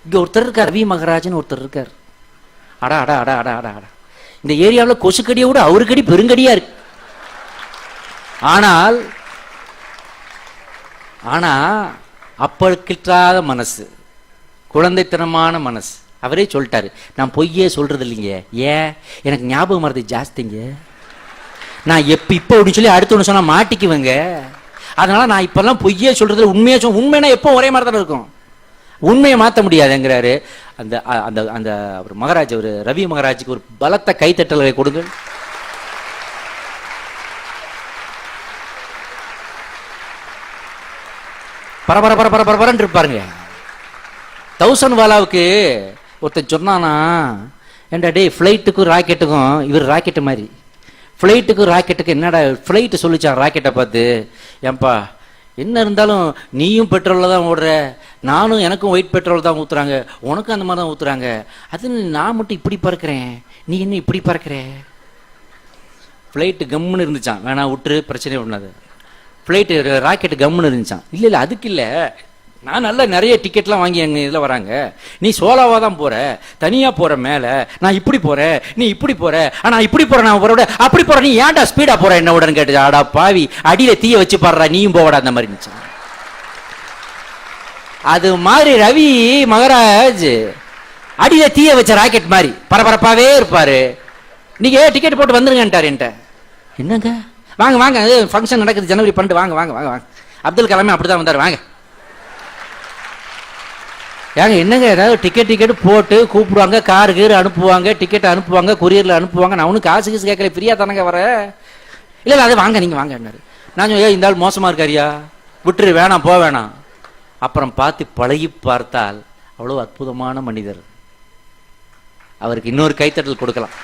இங்கே ஒருத்தர் இருக்கார், ரவி மகராஜன் ஒருத்தர் இருக்கார். அடா அடா அடா அடா அடா அடா, இந்த ஏரியாவில் கொசுக்கடியை விட அவருக்கடி பெருங்கடியா இருக்கு. ஆனால் ஆனா அப்ப கிட்டாத மனசு, குழந்தைத்தனமான மனசு. அவரே சொல்லிட்டாரு, நான் பொய்யே சொல்றது இல்லைங்க, ஏன் எனக்கு ஞாபகம் மறதி ஜாஸ்திங்க, நான் இப்போ அப்படின்னு சொல்லி அடுத்த ஒன்று சொன்னா மாட்டிக்குவேங்க, அதனால நான் இப்பெல்லாம் பொய்யே சொல்றதுல உண்மையா உண்மைனா எப்போ ஒரே மாதிரி தானே இருக்கும், உண்மையை மாற்ற முடியாதுங்கிறாரு. அந்த அந்த அந்த ஒரு மகராஜ், ஒரு ரவி மகராஜுக்கு ஒரு பலத்த கைத்தட்டல்களை கொடுங்க. பரபர பரபர பரபரன்னு இருப்பாருங்க. 1000 வாலாவுக்கு ஒருத்தன் சொன்னானா, ஏண்டா டே ஃப்ளைட்டுக்கும் ராக்கெட்டுக்கும், இவர் ராக்கெட்டு மாதிரி, ஃப்ளைட்டுக்கும் ராக்கெட்டுக்கு என்னடா, ஃப்ளைட்டு சொல்லிச்சான் ராக்கெட்டை பார்த்து, ஏன்பா என்ன இருந்தாலும் நீயும் பெட்ரோலில் தான் ஓடுற, நானும் எனக்கும் ஒயிட் பெட்ரோல் தான் ஊற்றுறாங்க, உனக்கும் அந்த மாதிரி தான் ஊற்றுறாங்க, அது நான் மட்டும் இப்படி பறக்கிறேன், நீ என்ன இப்படி பறக்கிற. ஃப்ளைட்டு கம்முன்னு இருந்துச்சான், வேணா விட்டுரு பிரச்சனையே ஒன்றாது. ஃப்ளைட்டு ராக்கெட்டு கம்முன்னு இருந்துச்சான். இல்லை இல்லை அதுக்கு இல்லை, நான் நல்லா நிறைய டிக்கெட்லாம் வாங்கி எங்கள் இதில் வராங்க, நீ சோலாவாக தான் போகிற, தனியாக போகிற மேலே, நான் இப்படி போகிறேன் நீ இப்படி போகிற, ஆனால் இப்படி போகிறேன் நான் அவரோட அப்படி போகிற, நீ ஏன்டா ஸ்பீடாக போகிற என்ன உடனே கேட்டு, ஆடா பாவி அடியில் தீய வச்சு பாடுறா நீயும் போவடா அந்த மாதிரி இருந்துச்சு. அது மாதிரி ரவி மகராஜ் அடியில் தீய வச்ச ராக்கெட் மாதிரி பரபரப்பாகவே இருப்பார். நீங்கள் டிக்கெட் போட்டு வந்துருங்கன்ட்டார் என்கிட்ட. என்னங்க வாங்க வாங்க, ஃபங்க்ஷன் நடக்குது ஜனவரி 12, வாங்க வாங்க வாங்க வாங்க. அப்துல் கலாமே அப்படி தான் வந்தார், வாங்க. ஏங்க என்னங்க, ஏதாவது டிக்கெட் போட்டு கூப்பிடுவாங்க, காரு கீரு அனுப்புவாங்க, டிக்கெட் அனுப்புவாங்க, கொரியரில் அனுப்புவாங்க, நான் ஒன்றும் காசு கீசு கேட்கல, ஃப்ரீயா தானங்க வர. இல்லை இல்லை அது வாங்க நீங்கள் வாங்கன்னாரு. நான் இந்த ஆள் மோசமாக இருக்காரியா, விட்டுரு வேணாம் போக வேணாம். அப்புறம் பார்த்து பழகி பார்த்தால் அவ்வளோ அற்புதமான மனிதர். அவருக்கு இன்னொரு கைத்தட்டல் கொடுக்கலாம்.